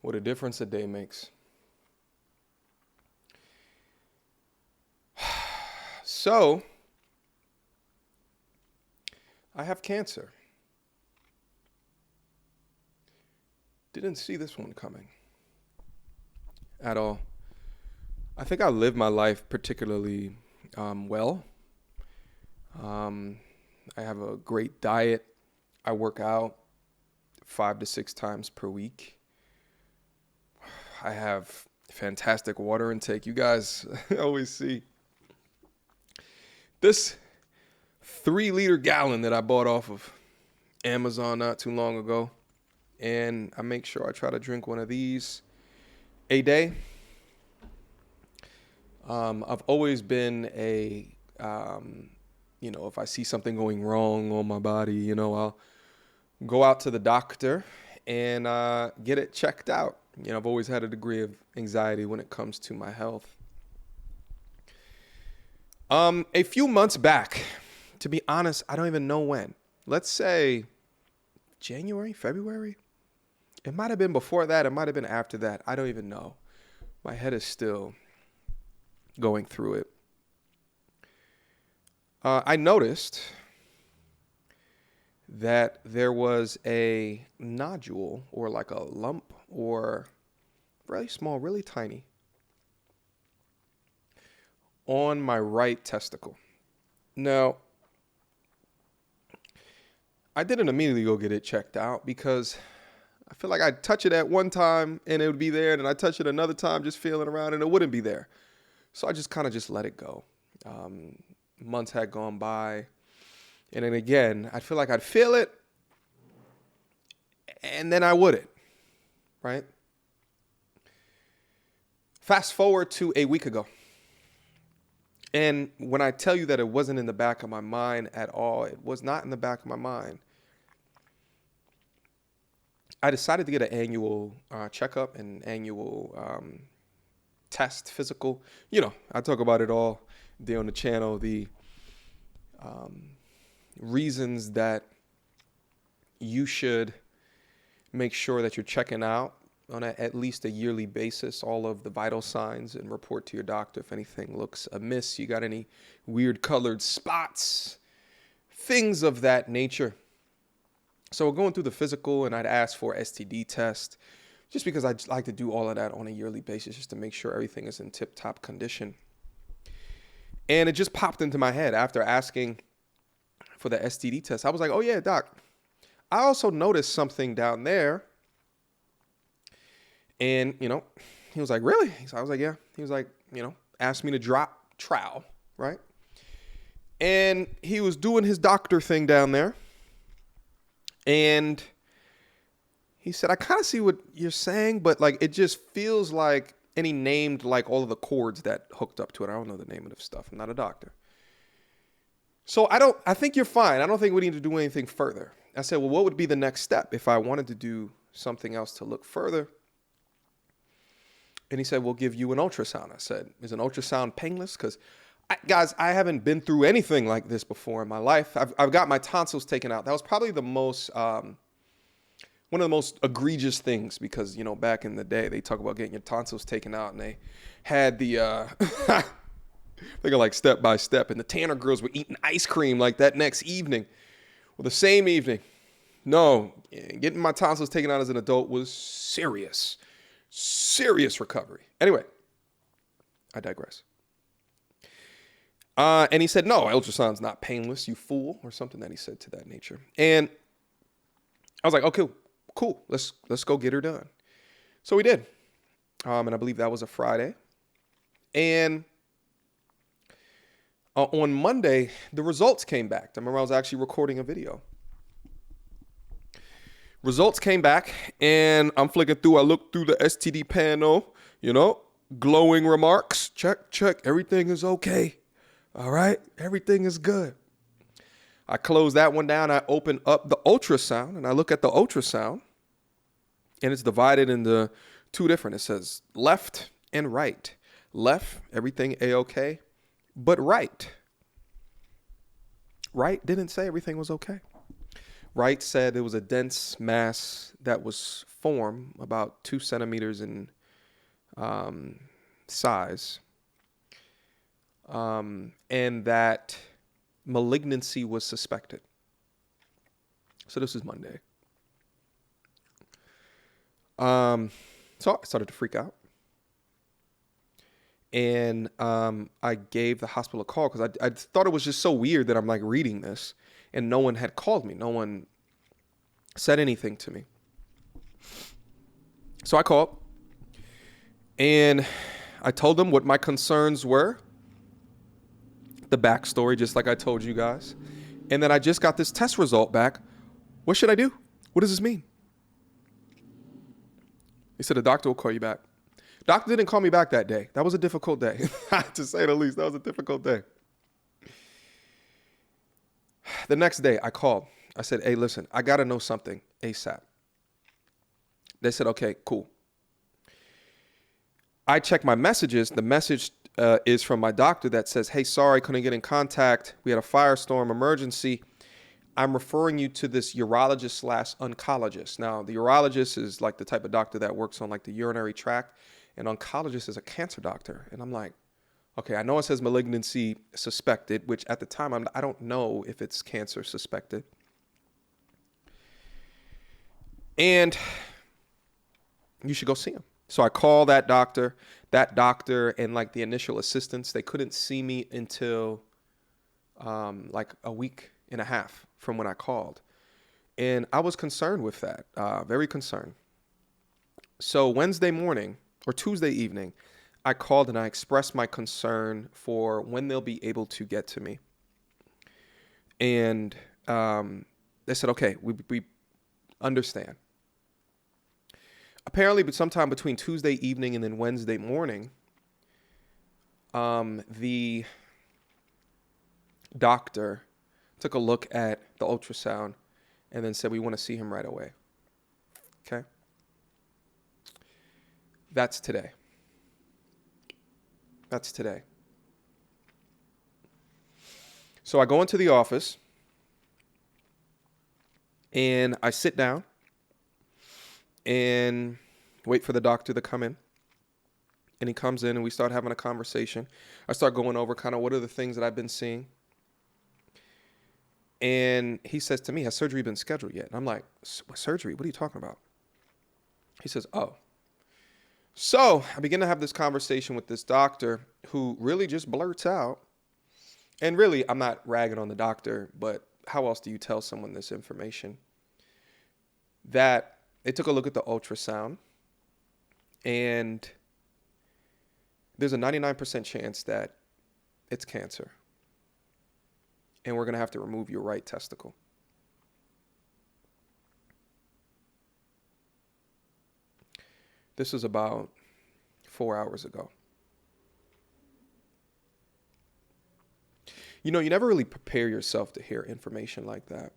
What a difference a day makes. So, I have cancer. Didn't see this one coming at all. I think I live my life particularly well. I have a great diet. I work out 5 to 6 times per week. I have fantastic water intake. You guys always see this 3-liter gallon that I bought off of Amazon not too long ago. And I make sure I try to drink one of these a day. I've always been if I see something going wrong on my body, I'll go out to the doctor and get it checked out. I've always had a degree of anxiety when it comes to my health. A few months back, to be honest, I don't even know when. Let's say January, February. It might have been before that. It might have been after that. I don't even know. My head is still going through it. I noticed that there was a nodule or like a lump or really small, really tiny on my right testicle. Now, I didn't immediately go get it checked out because I feel like I'd touch it at one time and it would be there, and then I'd touch it another time just feeling around and it wouldn't be there. So I just kind of just let it go. Months had gone by, and then again, I feel like I'd feel it, and then I wouldn't, right? Fast forward to a week ago. And when I tell you that it wasn't in the back of my mind at all, it was not in the back of my mind. I decided to get an annual checkup, an annual test, physical. I talk about it all day on the channel, the reasons that you should make sure that you're checking out on at least a yearly basis all of the vital signs and report to your doctor if anything looks amiss, you got any weird colored spots, things of that nature. So we're going through the physical, and I'd ask for STD test just because I'd like to do all of that on a yearly basis just to make sure everything is in tip-top condition. And it just popped into my head after asking for the STD test. I was like, oh yeah, doc, I also noticed something down there. And, he was like, really? I was like, yeah. He was like, asked me to drop trowel, right? And he was doing his doctor thing down there. And he said, I kind of see what you're saying, but like, it just feels like, and he named like all of the cords that hooked up to it. I don't know the name of the stuff. I'm not a doctor. So I think you're fine. I don't think we need to do anything further. I said, well, what would be the next step if I wanted to do something else to look further? And he said, we'll give you an ultrasound. I said, is an ultrasound painless? Because, guys, I haven't been through anything like this before in my life. I've got my tonsils taken out. That was probably the most, one of the most egregious things because, back in the day, they talk about getting your tonsils taken out, and they had the, they go like step by step, and the Tanner girls were eating ice cream like that next evening. Well, the same evening, no, getting my tonsils taken out as an adult was serious recovery. Anyway, I digress. And he said, no, ultrasound's not painless, you fool, or something that he said to that nature. And I was like, okay, cool. Let's go get her done. So we did. And I believe that was a Friday. And on Monday, the results came back. I remember I was actually recording a video. Results came back, and I'm flicking through. I looked through the STD panel, glowing remarks. Check. Everything is okay. All right. Everything is good. I close that one down. I open up the ultrasound, and I look at the ultrasound, and it's divided into two different. It says left and right. Left, everything A-okay, but right didn't say everything was okay. Wright said it was a dense mass that was formed about 2 centimeters in size, and that malignancy was suspected. So this is Monday. So I started to freak out. And I gave the hospital a call because I thought it was just so weird that I'm like reading this and no one had called me. No one said anything to me. So I called and I told them what my concerns were, the backstory, just like I told you guys. And then I just got this test result back. What should I do? What does this mean? He said, the doctor will call you back. Doctor didn't call me back that day. That was a difficult day, to say the least. That was a difficult day. The next day, I called. I said, hey, listen, I got to know something ASAP. They said, okay, cool. I checked my messages. The message is from my doctor that says, hey, sorry, couldn't get in contact. We had a firestorm emergency. I'm referring you to this urologist/oncologist. Now, the urologist is like the type of doctor that works on like the urinary tract, and oncologist is a cancer doctor. And I'm like, okay, I know it says malignancy suspected, which at the time I don't know if it's cancer suspected. And you should go see him. So I call that doctor and like the initial assistants, they couldn't see me until like a week and a half from when I called. And I was concerned with that, very concerned. So Wednesday morning or Tuesday evening, I called and I expressed my concern for when they'll be able to get to me. And they said, okay, we understand. Apparently, but sometime between Tuesday evening and then Wednesday morning, the doctor took a look at the ultrasound and then said, we want to see him right away. Okay? That's today. That's today. So I go into the office and I sit down and wait for the doctor to come in. And he comes in and we start having a conversation. I start going over kind of what are the things that I've been seeing. And he says to me, has surgery been scheduled yet? And I'm like, surgery? What are you talking about? He says, oh. So I begin to have this conversation with this doctor who really just blurts out. And really, I'm not ragging on the doctor, but how else do you tell someone this information? That they took a look at the ultrasound and there's a 99% chance that it's cancer. And we're going to have to remove your right testicle. This was about 4 hours ago. You know, you never really prepare yourself to hear information like that.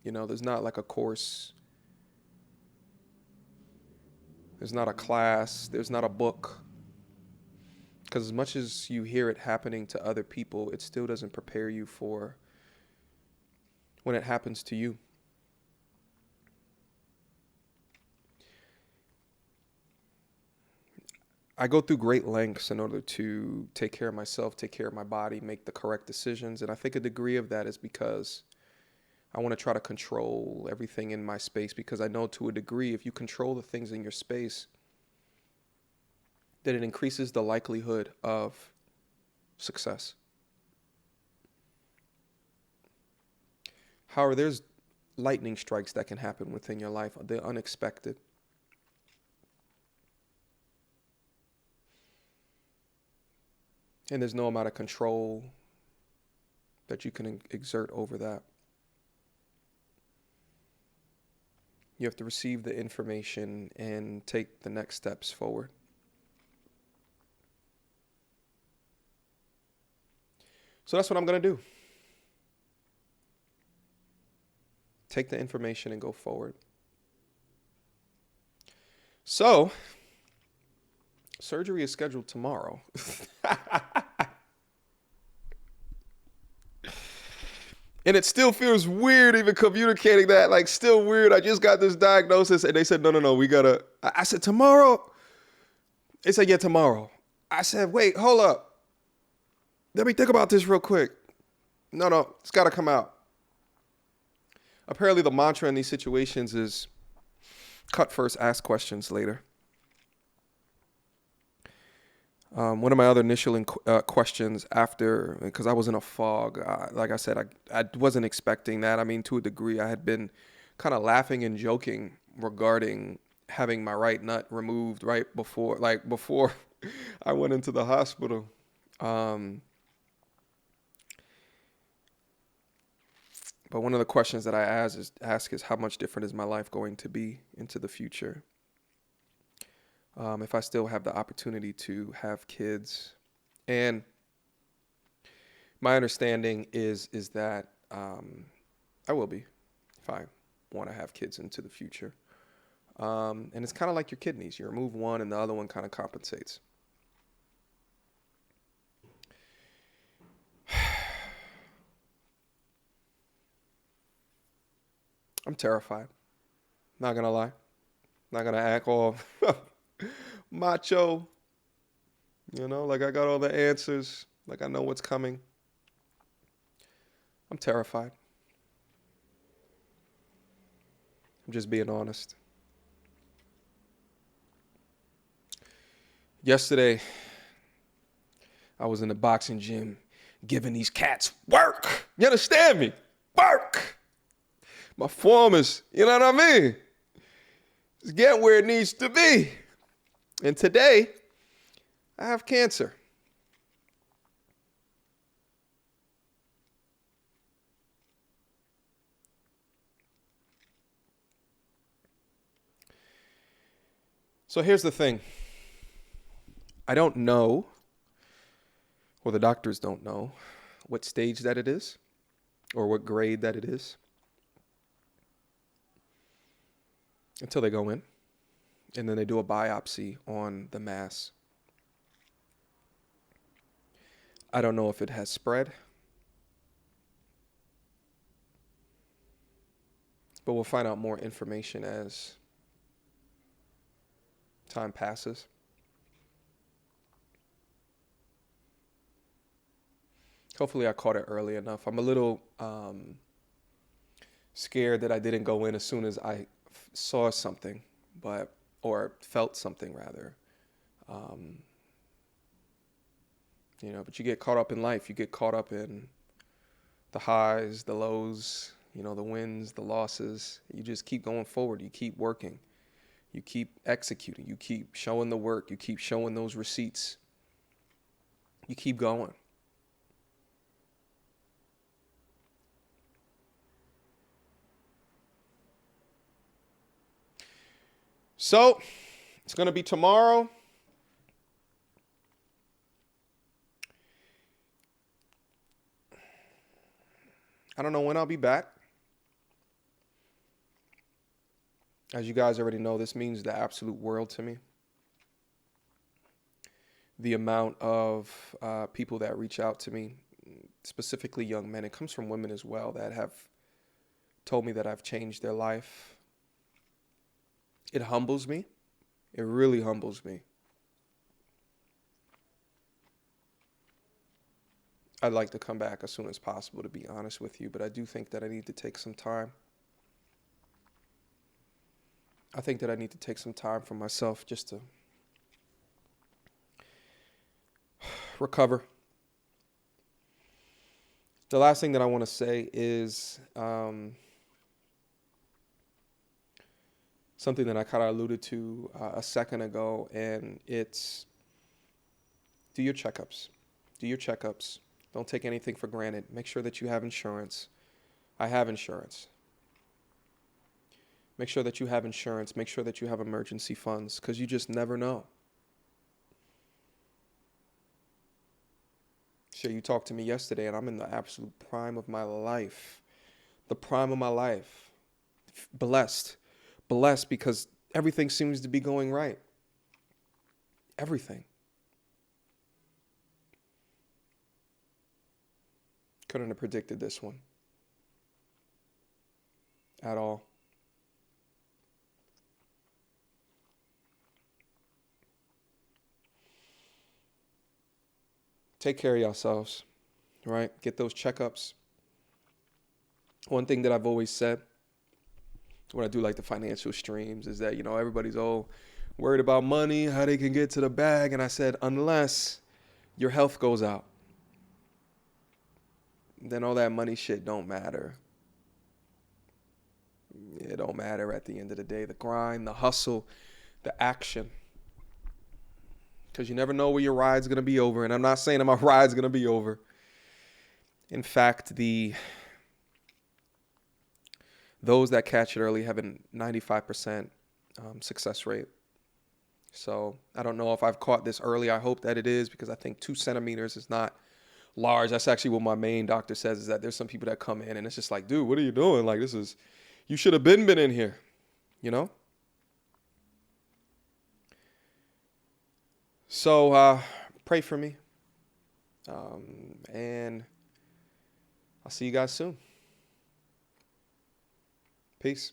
You know, there's not like a course. There's not a class. There's not a book. Because as much as you hear it happening to other people, it still doesn't prepare you for when it happens to you. I go through great lengths in order to take care of myself, take care of my body, make the correct decisions. And I think a degree of that is because I want to try to control everything in my space, because I know to a degree, if you control the things in your space, then it increases the likelihood of success. However, there's lightning strikes that can happen within your life. They're unexpected. And there's no amount of control that you can exert over that. You have to receive the information and take the next steps forward. So that's what I'm going to do. Take the information and go forward. So, surgery is scheduled tomorrow. And it still feels weird even communicating that, like still weird. I just got this diagnosis and they said, no, we gotta, I said, tomorrow. They said, yeah, tomorrow. I said, wait, hold up. Let me think about this real quick. No, it's gotta come out. Apparently the mantra in these situations is cut first, ask questions later. One of my other initial questions after, because I was in a fog, like I said, I wasn't expecting that. I mean, to a degree, I had been kind of laughing and joking regarding having my right nut removed right before I went into the hospital. But one of the questions that I ask is how much different is my life going to be into the future? If I still have the opportunity to have kids. And my understanding is that I will be if I want to have kids into the future. And it's kind of like your kidneys. You remove one and the other one kind of compensates. I'm terrified. Not going to lie. Not going to act all macho. Like I got all the answers. Like I know what's coming. I'm terrified. I'm just being honest. Yesterday, I was in the boxing gym giving these cats work. You understand me? Work. My form is, you know what I mean? It's getting where it needs to be. And today, I have cancer. So here's the thing. I don't know, or the doctors don't know, what stage that it is or what grade that it is until they go in and then they do a biopsy on the mass. I don't know if it has spread, but we'll find out more information as time passes. Hopefully I caught it early enough. I'm a little scared that I didn't go in as soon as I saw something, or felt something rather. But you get caught up in life. You get caught up in the highs, the lows, the wins, the losses. You just keep going forward. You keep working. You keep executing. You keep showing the work. You keep showing those receipts. You keep going. So, it's going to be tomorrow. I don't know when I'll be back. As you guys already know, this means the absolute world to me. The amount of people that reach out to me, specifically young men, it comes from women as well, that have told me that I've changed their life. It humbles me. It really humbles me. I'd like to come back as soon as possible, to be honest with you, but I do think that I need to take some time. I think that I need to take some time for myself just to recover. The last thing that I want to say is something that I kind of alluded to a second ago, and it's do your checkups. Do your checkups. Don't take anything for granted. Make sure that you have insurance. I have insurance. Make sure that you have insurance. Make sure that you have emergency funds, because you just never know. Sure, you talked to me yesterday, and I'm in the absolute prime of my life. The prime of my life. Blessed. Blessed because everything seems to be going right. Everything. Couldn't have predicted this one. at all. Take care of yourselves, right? Get those checkups. One thing that I've always said when I do like the financial streams is that, everybody's all worried about money, how they can get to the bag. And I said, unless your health goes out, then all that money shit don't matter. It don't matter at the end of the day. The grind, the hustle, the action. Because you never know where your ride's going to be over. And I'm not saying that my ride's going to be over. In fact, those that catch it early have a 95% success rate. So I don't know if I've caught this early. I hope that it is, because I think 2 centimeters is not large. That's actually what my main doctor says, is that there's some people that come in and it's just like, dude, what are you doing? Like, you should have been in here, So pray for me. And I'll see you guys soon. Peace.